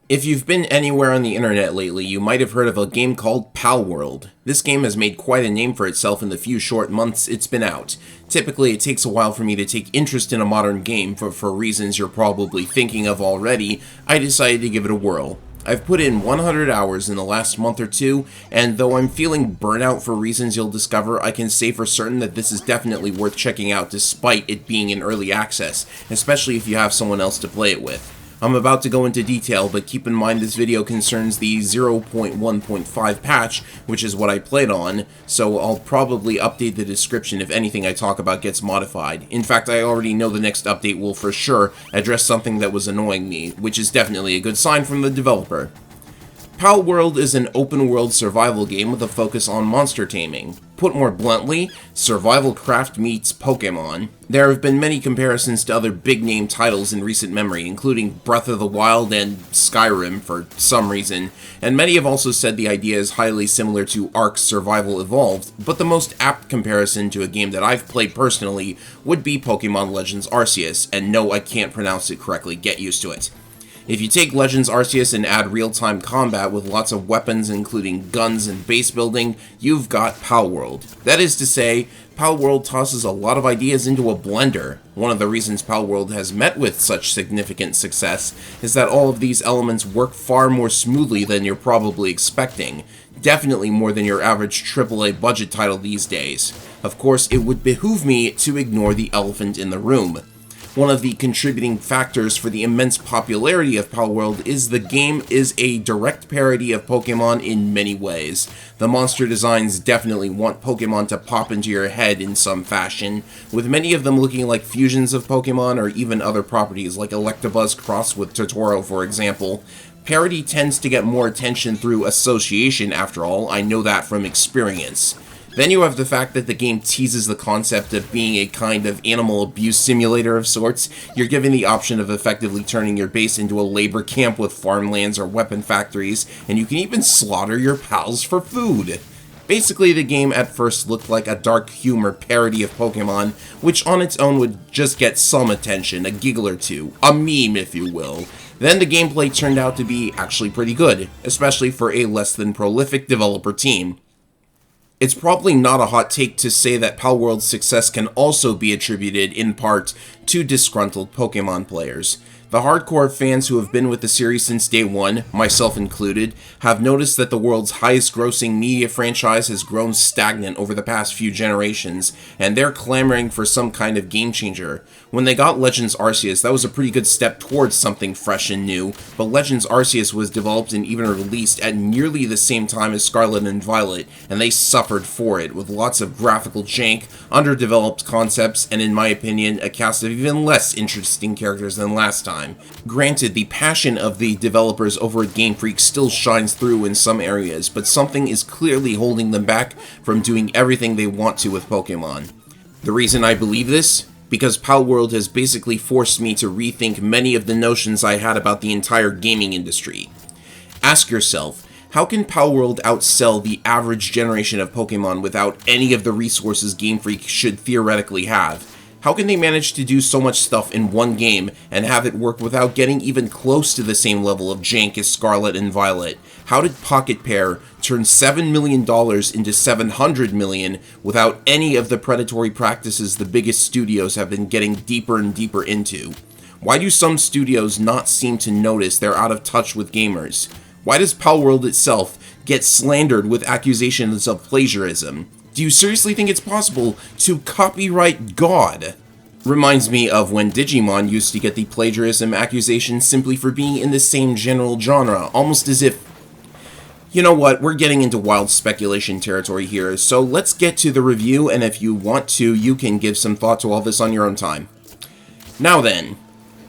If you've been anywhere on the internet lately, you might have heard of a game called Palworld. This game has made quite a name for itself in the few short months it's been out. Typically, it takes a while for me to take interest in a modern game, but for reasons you're probably thinking of already, I decided to give it a whirl. I've put in 100 hours in the last month or two, and though I'm feeling burnout for reasons you'll discover, I can say for certain that this is definitely worth checking out despite it being in early access, especially if you have someone else to play it with. I'm about to go into detail, but keep in mind this video concerns the 0.1.5 patch, which is what I played on, so I'll probably update the description if anything I talk about gets modified. In fact, I already know the next update will for sure address something that was annoying me, which is definitely a good sign from the developer. Palworld is an open-world survival game with a focus on monster taming. Put more bluntly, survival craft meets Pokemon. There have been many comparisons to other big-name titles in recent memory, including Breath of the Wild and Skyrim for some reason, and many have also said the idea is highly similar to Ark's Survival Evolved, but the most apt comparison to a game that I've played personally would be Pokemon Legends Arceus, and no, I can't pronounce it correctly, get used to it. If you take Legends Arceus and add real-time combat with lots of weapons including guns and base building, you've got Palworld. That is to say, Palworld tosses a lot of ideas into a blender. One of the reasons Palworld has met with such significant success is that all of these elements work far more smoothly than you're probably expecting. Definitely more than your average AAA budget title these days. Of course, it would behoove me to ignore the elephant in the room. One of the contributing factors for the immense popularity of Palworld is the game is a direct parody of Pokemon in many ways. The monster designs definitely want Pokemon to pop into your head in some fashion, with many of them looking like fusions of Pokemon or even other properties like Electabuzz crossed with Totoro, for example. Parody tends to get more attention through association, after all, I know that from experience. Then you have the fact that the game teases the concept of being a kind of animal abuse simulator of sorts. You're given the option of effectively turning your base into a labor camp with farmlands or weapon factories, and you can even slaughter your pals for food. Basically, the game at first looked like a dark humor parody of Pokemon, which on its own would just get some attention, a giggle or two, a meme if you will. Then the gameplay turned out to be actually pretty good, especially for a less than prolific developer team. It's probably not a hot take to say that Palworld's success can also be attributed, in part, to disgruntled Pokemon players. The hardcore fans who have been with the series since day one, myself included, have noticed that the world's highest-grossing media franchise has grown stagnant over the past few generations, and they're clamoring for some kind of game-changer. When they got Legends Arceus, that was a pretty good step towards something fresh and new, but Legends Arceus was developed and even released at nearly the same time as Scarlet and Violet, and they suffered for it, with lots of graphical jank, underdeveloped concepts, and in my opinion, a cast of even less interesting characters than last time. Granted, the passion of the developers over at Game Freak still shines through in some areas, but something is clearly holding them back from doing everything they want to with Pokemon. The reason I believe this? Because Palworld has basically forced me to rethink many of the notions I had about the entire gaming industry. Ask yourself, how can Palworld outsell the average generation of Pokemon without any of the resources Game Freak should theoretically have? How can they manage to do so much stuff in one game and have it work without getting even close to the same level of jank as Scarlet and Violet? How did Pocket Pair turn $7 million into $700 million without any of the predatory practices the biggest studios have been getting deeper and deeper into? Why do some studios not seem to notice they're out of touch with gamers? Why does Palworld itself get slandered with accusations of plagiarism? Do you seriously think it's possible to copyright God? Reminds me of when Digimon used to get the plagiarism accusation simply for being in the same general genre, almost as if... You know what, we're getting into wild speculation territory here, so let's get to the review, and if you want to, you can give some thought to all this on your own time. Now then,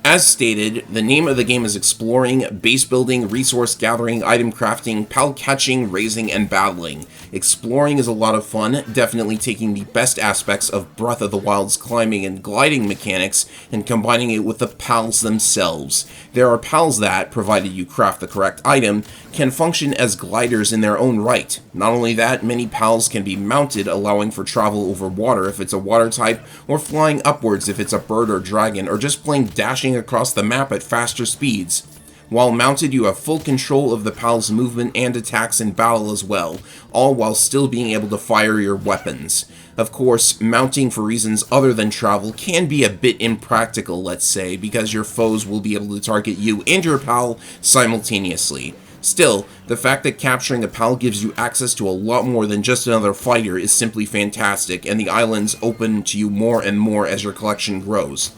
as stated, the name of the game is exploring, base building, resource gathering, item crafting, pal catching, raising, and battling. Exploring is a lot of fun, definitely taking the best aspects of Breath of the Wild's climbing and gliding mechanics and combining it with the pals themselves. There are pals that, provided you craft the correct item, can function as gliders in their own right. Not only that, many pals can be mounted, allowing for travel over water if it's a water type, or flying upwards if it's a bird or dragon, or just plain dashing across the map at faster speeds. While mounted, you have full control of the PAL's movement and attacks in battle as well, all while still being able to fire your weapons. Of course, mounting for reasons other than travel can be a bit impractical, let's say, because your foes will be able to target you and your PAL simultaneously. Still, the fact that capturing a PAL gives you access to a lot more than just another fighter is simply fantastic, and the islands open to you more and more as your collection grows.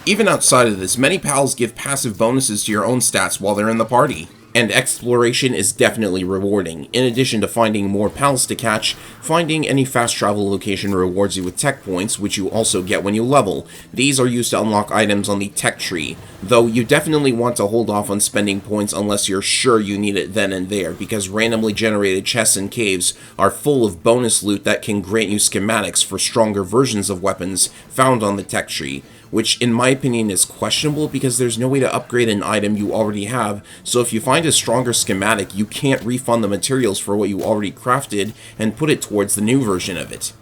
Even outside of this, many PALs give passive bonuses to your own stats while they're in the party, and exploration is definitely rewarding. In addition to finding more PALs to catch, finding any fast travel location rewards you with tech points, which you also get when you level. These are used to unlock items on the tech tree, though you definitely want to hold off on spending points unless you're sure you need it then and there, because randomly generated chests and caves are full of bonus loot that can grant you schematics for stronger versions of weapons found on the tech tree, which in my opinion is questionable because there's no way to upgrade an item you already have, so if you find a stronger schematic, you can't refund the materials for what you already crafted and put it towards the new version of it.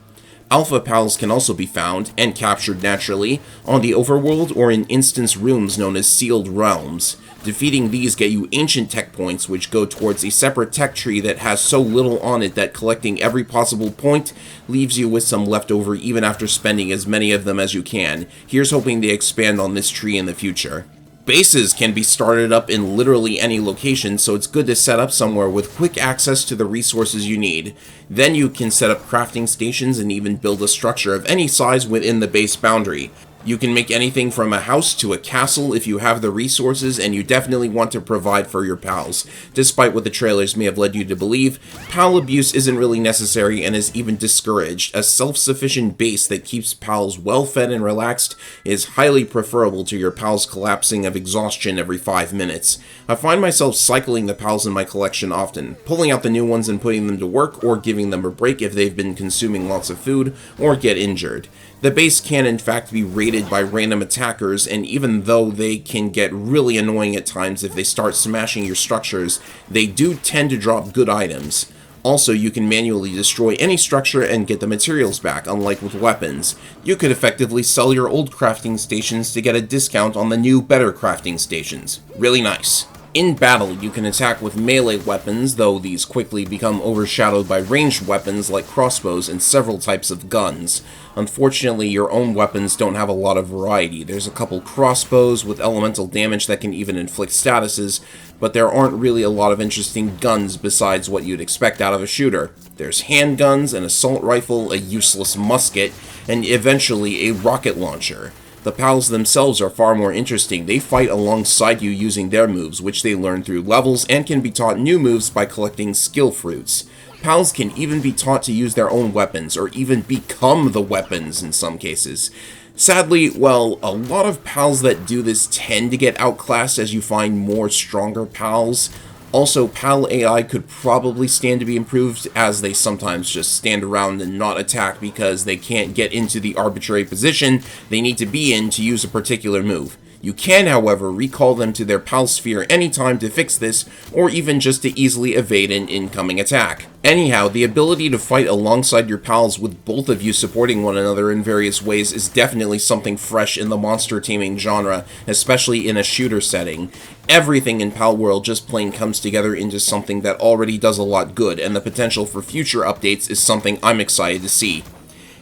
Alpha PALs can also be found, and captured naturally, on the overworld or in instance rooms known as sealed realms. Defeating these get you ancient tech points, which go towards a separate tech tree that has so little on it that collecting every possible point leaves you with some left over even after spending as many of them as you can. Here's hoping they expand on this tree in the future. Bases can be started up in literally any location, so it's good to set up somewhere with quick access to the resources you need. Then you can set up crafting stations and even build a structure of any size within the base boundary. You can make anything from a house to a castle if you have the resources, and you definitely want to provide for your pals. Despite what the trailers may have led you to believe, pal abuse isn't really necessary and is even discouraged. A self-sufficient base that keeps pals well-fed and relaxed is highly preferable to your pals collapsing of exhaustion every 5 minutes. I find myself cycling the pals in my collection often, pulling out the new ones and putting them to work, or giving them a break if they've been consuming lots of food or get injured. The base can in fact be raided by random attackers, and even though they can get really annoying at times if they start smashing your structures, they do tend to drop good items. Also, you can manually destroy any structure and get the materials back, unlike with weapons. You could effectively sell your old crafting stations to get a discount on the new, better crafting stations. Really nice. In battle, you can attack with melee weapons, though these quickly become overshadowed by ranged weapons like crossbows and several types of guns. Unfortunately, your own weapons don't have a lot of variety. There's a couple crossbows with elemental damage that can even inflict statuses, but there aren't really a lot of interesting guns besides what you'd expect out of a shooter. There's handguns, an assault rifle, a useless musket, and eventually a rocket launcher. The pals themselves are far more interesting. They fight alongside you using their moves, which they learn through levels, and can be taught new moves by collecting skill fruits. Pals can even be taught to use their own weapons, or even become the weapons in some cases. Sadly, well, a lot of pals that do this tend to get outclassed as you find more stronger pals. Also, PAL AI could probably stand to be improved, as they sometimes just stand around and not attack because they can't get into the arbitrary position they need to be in to use a particular move. You can, however, recall them to their PAL sphere anytime to fix this, or even just to easily evade an incoming attack. Anyhow, the ability to fight alongside your pals with both of you supporting one another in various ways is definitely something fresh in the monster taming genre, especially in a shooter setting. Everything in Palworld just plain comes together into something that already does a lot good, and the potential for future updates is something I'm excited to see.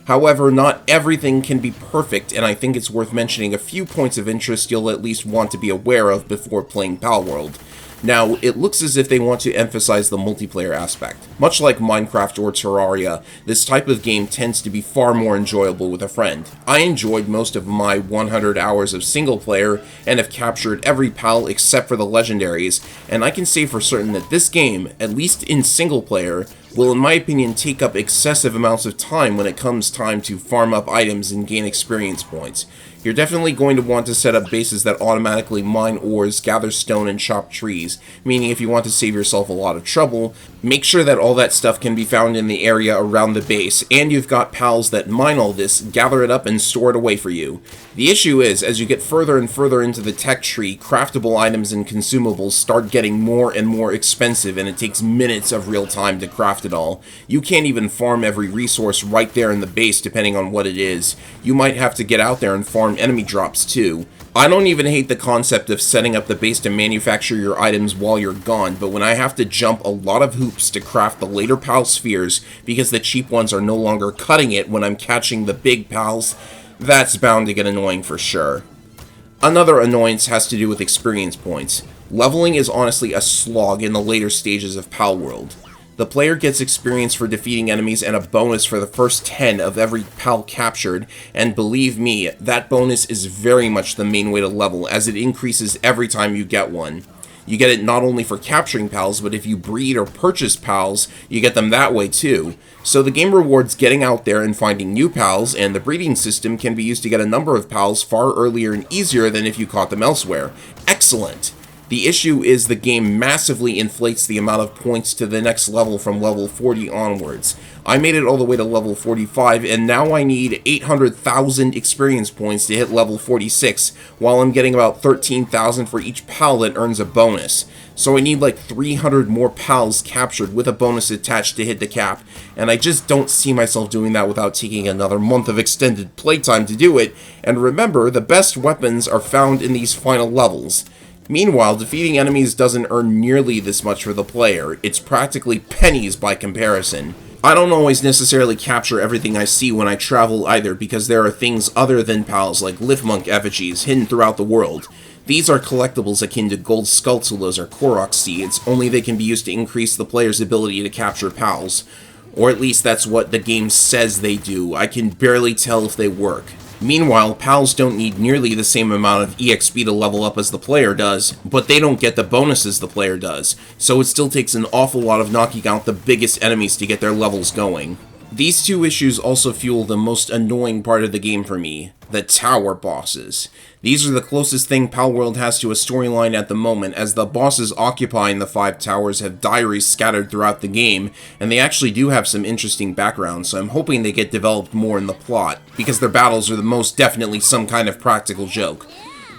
However, not everything can be perfect, and I think it's worth mentioning a few points of interest you'll at least want to be aware of before playing Palworld. Now, it looks as if they want to emphasize the multiplayer aspect. Much like Minecraft or Terraria, this type of game tends to be far more enjoyable with a friend. I enjoyed most of my 100 hours of single player and have captured every PAL except for the legendaries, and I can say for certain that this game, at least in single player, will in my opinion take up excessive amounts of time when it comes time to farm up items and gain experience points. You're definitely going to want to set up bases that automatically mine ores, gather stone, and chop trees, meaning if you want to save yourself a lot of trouble, make sure that all that stuff can be found in the area around the base, and you've got pals that mine all this, gather it up, and store it away for you. The issue is, as you get further and further into the tech tree, craftable items and consumables start getting more and more expensive, and it takes minutes of real time to craft it all. You can't even farm every resource right there in the base depending on what it is. You might have to get out there and farm farm enemy drops too. I don't even hate the concept of setting up the base to manufacture your items while you're gone, but when I have to jump a lot of hoops to craft the later PAL spheres because the cheap ones are no longer cutting it when I'm catching the big PALs, that's bound to get annoying for sure. Another annoyance has to do with experience points. Leveling is honestly a slog in the later stages of Palworld. The player gets experience for defeating enemies and a bonus for the first 10 of every PAL captured, and believe me, that bonus is very much the main way to level, as it increases every time you get one. You get it not only for capturing PALs, but if you breed or purchase PALs, you get them that way too. So the game rewards getting out there and finding new PALs, and the breeding system can be used to get a number of PALs far earlier and easier than if you caught them elsewhere. Excellent! The issue is the game massively inflates the amount of points to the next level from level 40 onwards. I made it all the way to level 45, and now I need 800,000 experience points to hit level 46, while I'm getting about 13,000 for each PAL that earns a bonus. So I need like 300 more PALs captured with a bonus attached to hit the cap, and I just don't see myself doing that without taking another month of extended playtime to do it, and remember, the best weapons are found in these final levels. Meanwhile, defeating enemies doesn't earn nearly this much for the player. It's practically pennies by comparison. I don't always necessarily capture everything I see when I travel either, because there are things other than PALs like Lifmunk effigies hidden throughout the world. These are collectibles akin to gold skulltulas or Korok seeds, only they can be used to increase the player's ability to capture PALs. Or at least that's what the game says they do. I can barely tell if they work. Meanwhile, PALs don't need nearly the same amount of EXP to level up as the player does, but they don't get the bonuses the player does, so it still takes an awful lot of knocking out the biggest enemies to get their levels going. These two issues also fuel the most annoying part of the game for me, the tower bosses. These are the closest thing Palworld has to a storyline at the moment, as the bosses occupying the 5 towers have diaries scattered throughout the game, and they actually do have some interesting backgrounds, so I'm hoping they get developed more in the plot, because their battles are the most definitely some kind of practical joke.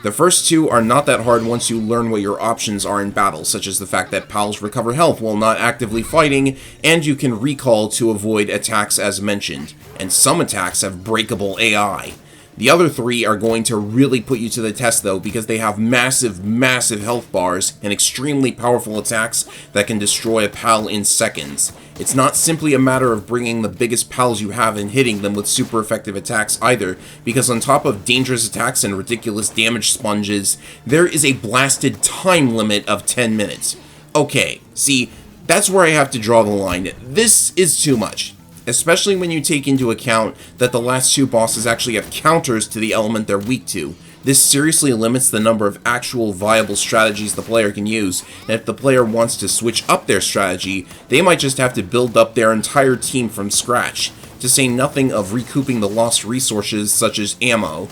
The first two are not that hard once you learn what your options are in battle, such as the fact that PALs recover health while not actively fighting, and you can recall to avoid attacks as mentioned, and some attacks have breakable AI. The other 3 are going to really put you to the test though, because they have massive health bars and extremely powerful attacks that can destroy a PAL in seconds. It's not simply a matter of bringing the biggest PALs you have and hitting them with super effective attacks either, because on top of dangerous attacks and ridiculous damage sponges, there is a blasted time limit of 10 minutes. Okay, see, that's where I have to draw the line. This is too much. Especially when you take into account that the last 2 bosses actually have counters to the element they're weak to. This seriously limits the number of actual viable strategies the player can use, and if the player wants to switch up their strategy, they might just have to build up their entire team from scratch, to say nothing of recouping the lost resources such as ammo.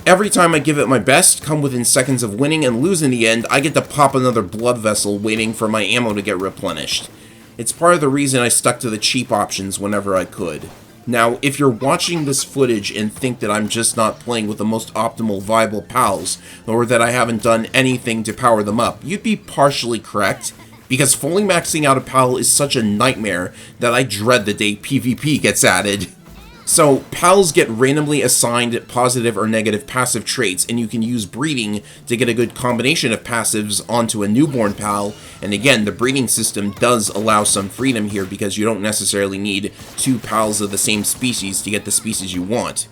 Every time I give it my best, come within seconds of winning and lose in the end, I get to pop another blood vessel waiting for my ammo to get replenished. It's part of the reason I stuck to the cheap options whenever I could. Now, if you're watching this footage and think that I'm just not playing with the most optimal viable PALs, or that I haven't done anything to power them up, you'd be partially correct, because fully maxing out a PAL is such a nightmare that I dread the day PvP gets added. So, PALs get randomly assigned positive or negative passive traits, and you can use breeding to get a good combination of passives onto a newborn PAL, and again, the breeding system does allow some freedom here because you don't necessarily need 2 PALs of the same species to get the species you want.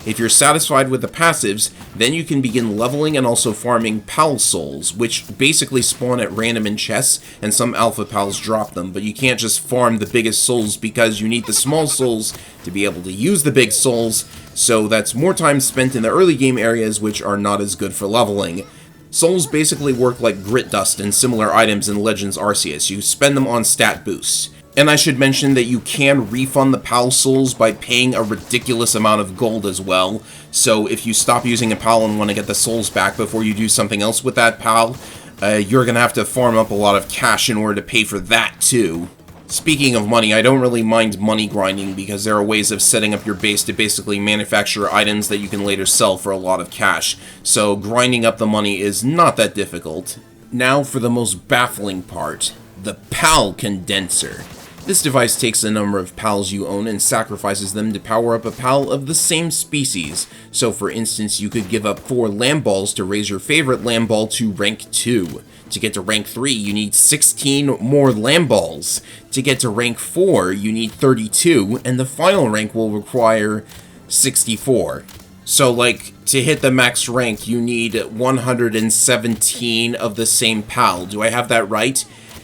If you're satisfied with the passives, then you can begin leveling and also farming PAL souls, which basically spawn at random in chests, and some alpha PALs drop them, but you can't just farm the biggest souls because you need the small souls to be able to use the big souls, so that's more time spent in the early game areas which are not as good for leveling. Souls basically work like grit dust and similar items in Legends Arceus. You spend them on stat boosts. And I should mention that you can refund the PAL souls by paying a ridiculous amount of gold as well. So if you stop using a PAL and want to get the souls back before you do something else with that PAL, you're going to have to farm up a lot of cash in order to pay for that too. Speaking of money, I don't really mind money grinding because there are ways of setting up your base to basically manufacture items that you can later sell for a lot of cash. So grinding up the money is not that difficult. Now for the most baffling part, the PAL condenser. This device takes the number of pals you own and sacrifices them to power up a pal of the same species. So for instance, you could give up 4 Lamballs to raise your favorite Lamball to rank 2. To get to rank 3, you need 16 more Lamballs. To get to rank 4, you need 32, and the final rank will require 64. So, like, to hit the max rank, you need 117 of the same pal. Do I have that right?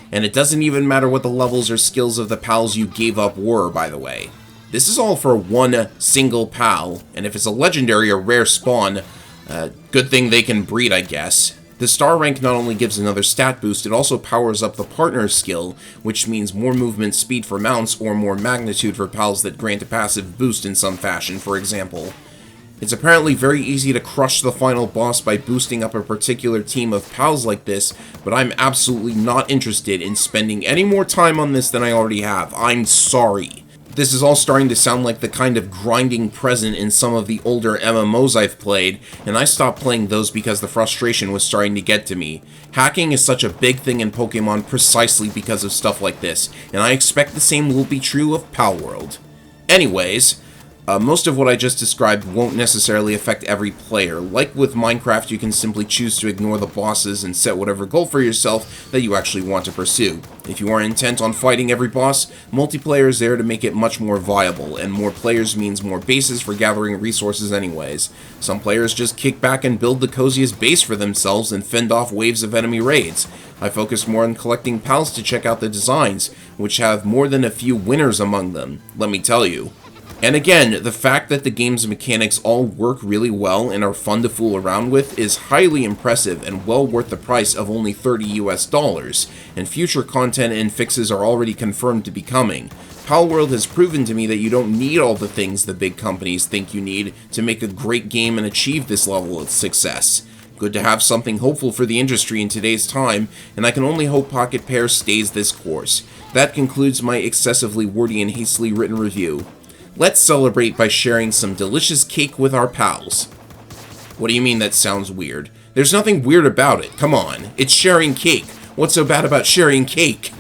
And it doesn't even matter what the levels or skills of the pals you gave up were, by the way. This is all for one single pal, and if it's a legendary or rare spawn, good thing they can breed, I guess. The star rank not only gives another stat boost, it also powers up the partner skill, which means more movement speed for mounts or more magnitude for pals that grant a passive boost in some fashion, for example. It's apparently very easy to crush the final boss by boosting up a particular team of pals like this, but I'm absolutely not interested in spending any more time on this than I already have. I'm sorry. This is all starting to sound like the kind of grinding present in some of the older MMOs I've played, and I stopped playing those because the frustration was starting to get to me. Hacking is such a big thing in Pokemon precisely because of stuff like this, and I expect the same will be true of Palworld. Anyways, most of what I just described won't necessarily affect every player. Like with Minecraft, you can simply choose to ignore the bosses and set whatever goal for yourself that you actually want to pursue. If you are intent on fighting every boss, multiplayer is there to make it much more viable, and more players means more bases for gathering resources anyways. Some players just kick back and build the coziest base for themselves and fend off waves of enemy raids. I focus more on collecting pals to check out the designs, which have more than a few winners among them, let me tell you. And again, the fact that the game's mechanics all work really well and are fun to fool around with is highly impressive and well worth the price of only $30 US, and future content and fixes are already confirmed to be coming. Palworld has proven to me that you don't need all the things the big companies think you need to make a great game and achieve this level of success. Good to have something hopeful for the industry in today's time, and I can only hope Pocket Pair stays this course. That concludes my excessively wordy and hastily written review. Let's celebrate by sharing some delicious cake with our pals. What do you mean that sounds weird? There's nothing weird about it, come on. It's sharing cake. What's so bad about sharing cake?